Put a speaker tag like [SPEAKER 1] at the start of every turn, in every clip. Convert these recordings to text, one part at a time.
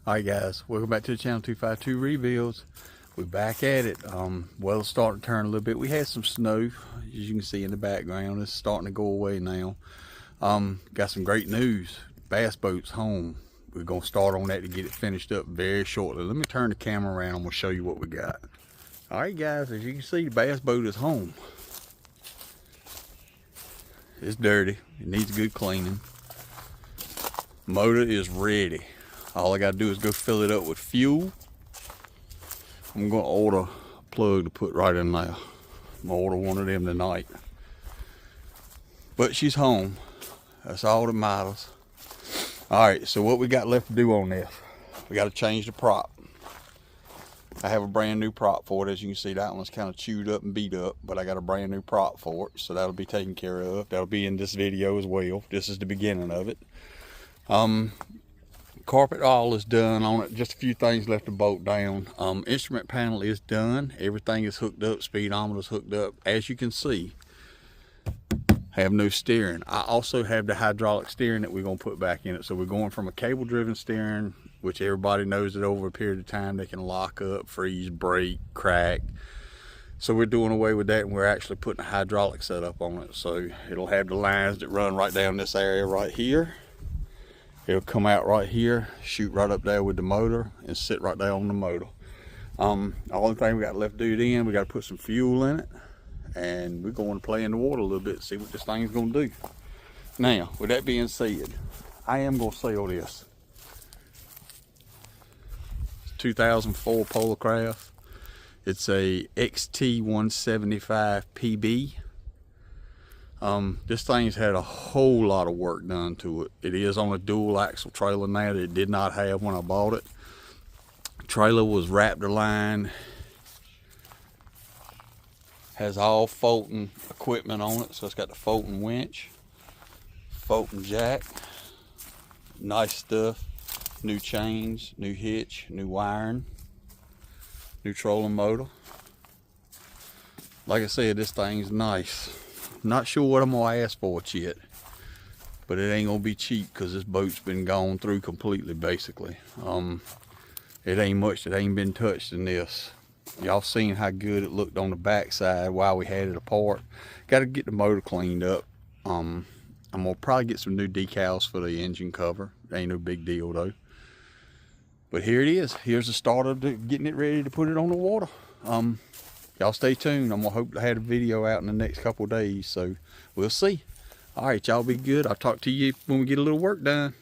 [SPEAKER 1] Alright guys, welcome back to the channel 252 Rebuilds. We're back at it. Weather's starting to turn a little bit. We had some snow, as you can see in the background. It's starting to go away now. Got some great news. Bass boat's home. We're going to start on that to get it finished up very shortly. Let me turn the camera around. I'm going to show you what we got. Alright guys, as you can see, the bass boat is home. It's dirty. It needs a good cleaning. Motor is ready. All I gotta do is go fill it up with fuel. I'm gonna order a plug to put right in there. I'm gonna order one of them tonight. But she's home. That's all that matters. Alright, so what we got left to do on this? We gotta change the prop. I have a brand new prop for it. As you can see, that one's kind of chewed up and beat up, but I got a brand new prop for it, so that'll be taken care of. That'll be in this video as well. This is the beginning of it. Carpet all is done on it. Just a few things left to bolt down. Instrument panel is done. Everything is hooked up. Speedometer is hooked up. As you can see, have no steering. I also have the hydraulic steering that we're going to put back in it. So we're going from a cable driven steering, which everybody knows that over a period of time they can lock up, freeze, break, crack. So we're doing away with that, and we're actually putting a hydraulic setup on it. So it'll have the lines that run right down this area right here. It'll come out right here, shoot right up there with the motor, and sit right there on the motor. The only thing we got left to do then, we got to put some fuel in it, and we're going to play in the water a little bit, see what this thing's going to do. Now, with that being said, I am going to sell this. It's 2004 Polarcraft. It's a XT175 PB. This thing's had a whole lot of work done to it. It is on a dual axle trailer now that it did not have when I bought it. Trailer was Raptor line. Has all Fulton equipment on it. So it's got the Fulton winch, Fulton jack. Nice stuff. New chains, new hitch, new wiring, new trolling motor. Like I said, this thing's nice. Not sure what I'm gonna ask for it yet, but it ain't gonna be cheap because this boat's been gone through completely, basically. It ain't much that ain't been touched in this. Y'all seen how good it looked on the backside while we had it apart. Got to get the motor cleaned up. I'm gonna probably get some new decals for the engine cover. Ain't no big deal though. But here it is. Here's the start of getting it ready to put it on the water. Y'all stay tuned. I'm gonna hope to have a video out in the next couple of days, so we'll see. All right, y'all be good. I'll talk to you when we get a little work done.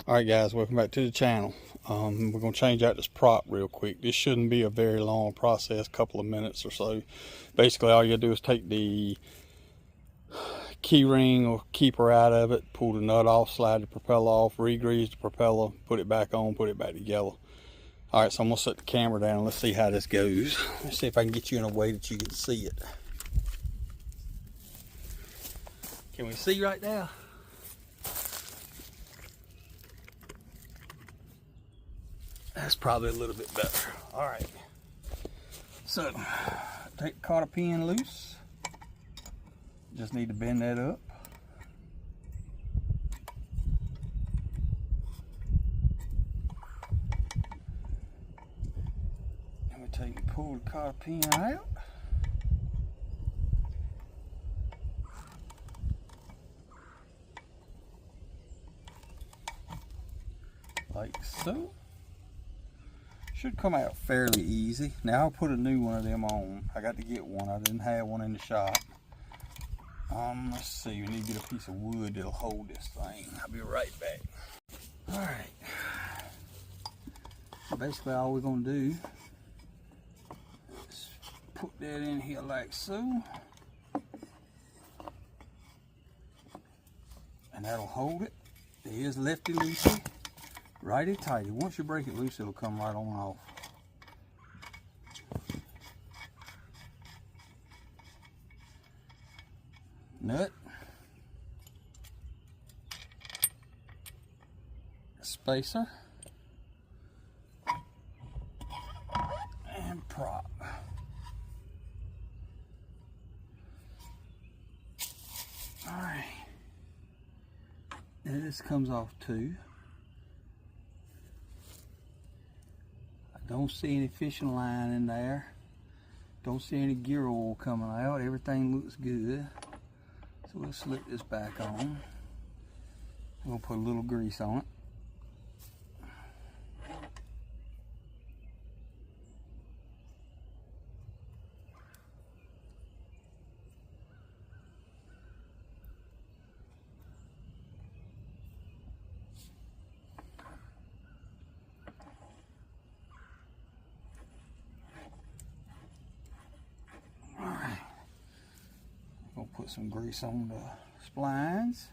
[SPEAKER 1] All right, guys, welcome back to the channel. We're gonna change out this prop real quick. This shouldn't be a very long process, couple of minutes or so. Basically, all you gotta do is take the key ring or keeper out of it, pull the nut off, slide the propeller off, re-grease the propeller, put it back on, put it back together. All right, so I'm gonna set the camera down. Let's see how this goes. Let's see if I can get you in a way that you can see it. Can we see right now? That's probably a little bit better. All right. So, take the cotter pin loose. Just need to bend that up. Pull the cotter pin out. Like so. Should come out fairly easy. Now I'll put a new one of them on. I got to get one. I didn't have one in the shop. Let's see. We need to get a piece of wood that'll hold this thing. I'll be right back. Alright. Basically all we're gonna do, put that in here like so, and that'll hold it. It is lefty loosey, righty tighty. Once you break it loose, it'll come right on off. Nut, spacer, and prop. Alright. And this comes off too.
[SPEAKER 2] Don't see any fishing line in there. Don't see any gear oil coming out. Everything looks good. So we'll slip this back on. We'll put a little grease on it. Put some grease on the splines.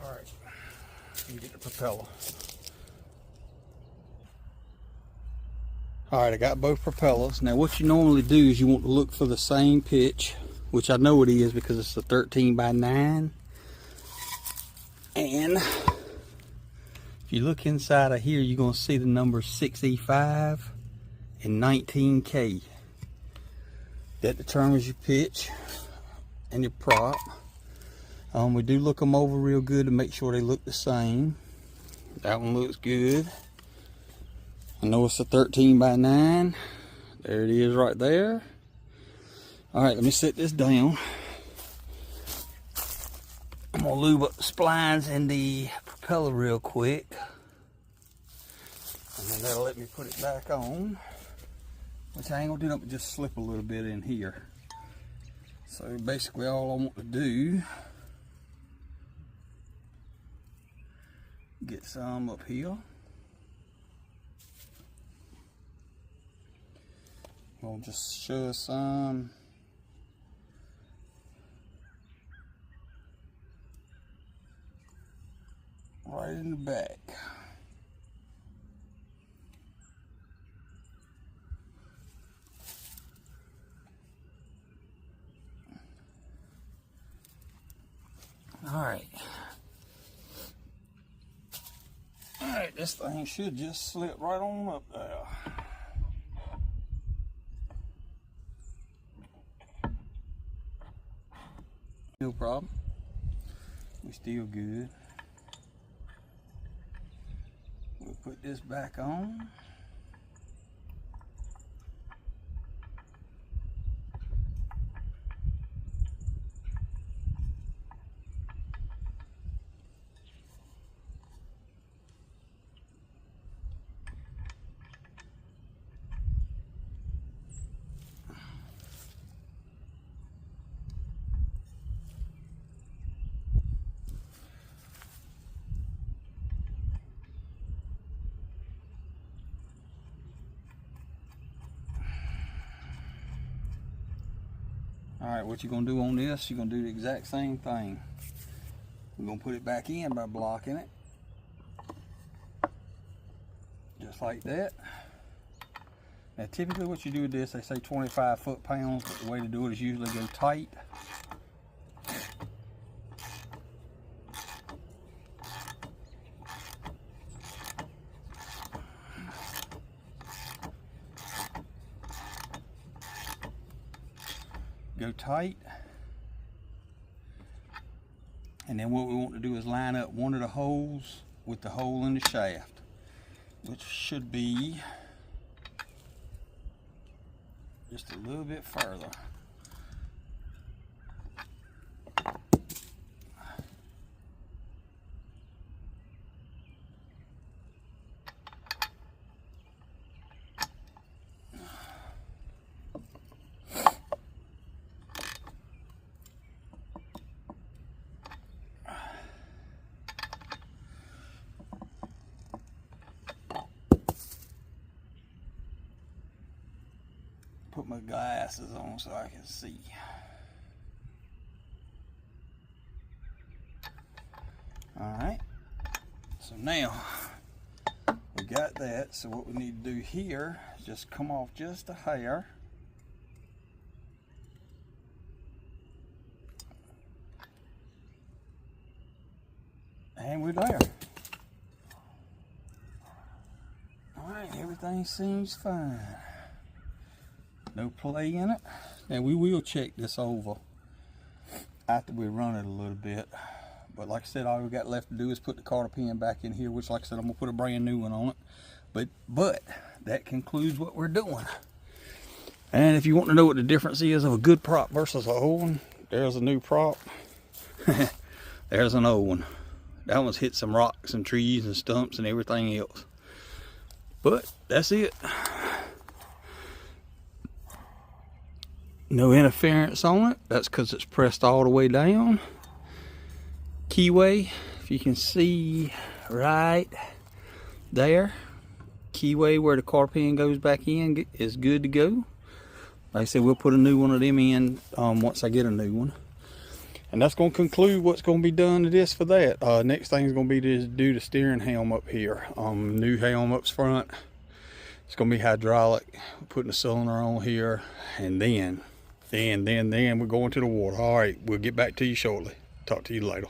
[SPEAKER 2] All right, you get the propeller. All right, I got both propellers. Now what you normally do is you want to look for the same pitch, which I know it is because it's a 13x9. And if you look inside of here, you're gonna see the numbers 6E5 and 19K. That determines your pitch and your prop. We do look them over real good to make sure they look the same. That one looks good. I know it's a 13x9. There it is right there. All right, let me set this down. I'm gonna lube up the splines and the propeller real quick. And then that'll let me put it back on. Which I ain't gonna do nothing but just slip a little bit in here. So basically all I want to do, get some up here. We'll just shove some right in the back. All right. All right, this thing should just slip right on up there. No problem. We're still good. We'll put this back on. All right, what you're gonna do on this, you're gonna do the exact same thing. We're gonna put it back in by blocking it. Just like that. Now typically what you do with this, they say 25 foot-pounds, but the way to do it is usually go tight. Go tight. And then what we want to do is line up one of the holes with the hole in the shaft, which should be just a little bit further. Put my glasses on so I can see. All right, so now we got that. So what we need to do here is just come off just a hair. And we're there. All right, everything seems fine. No play in it. Now we will check this over after we run it a little bit. But like I said, all we got left to do is put the cotter pin back in here, which like I said, I'm gonna put a brand new one on it. But that concludes what we're doing. And if you want to know what the difference is of a good prop versus an old one, there's a new prop. There's an old one. That one's hit some rocks and trees and stumps and everything else. But that's it. No interference on it. That's because it's pressed all the way down. Keyway, if you can see right there, keyway where the cotter pin goes back in is good to go. Like I said, we'll put a new one of them in once I get a new one. And that's going to conclude what's going to be done to this for that. Next thing is going to be to do the steering helm up here. New helm up front. It's going to be hydraulic. We're putting the cylinder on here, and then we're going to the water. All right, we'll get back to you shortly. Talk to you later.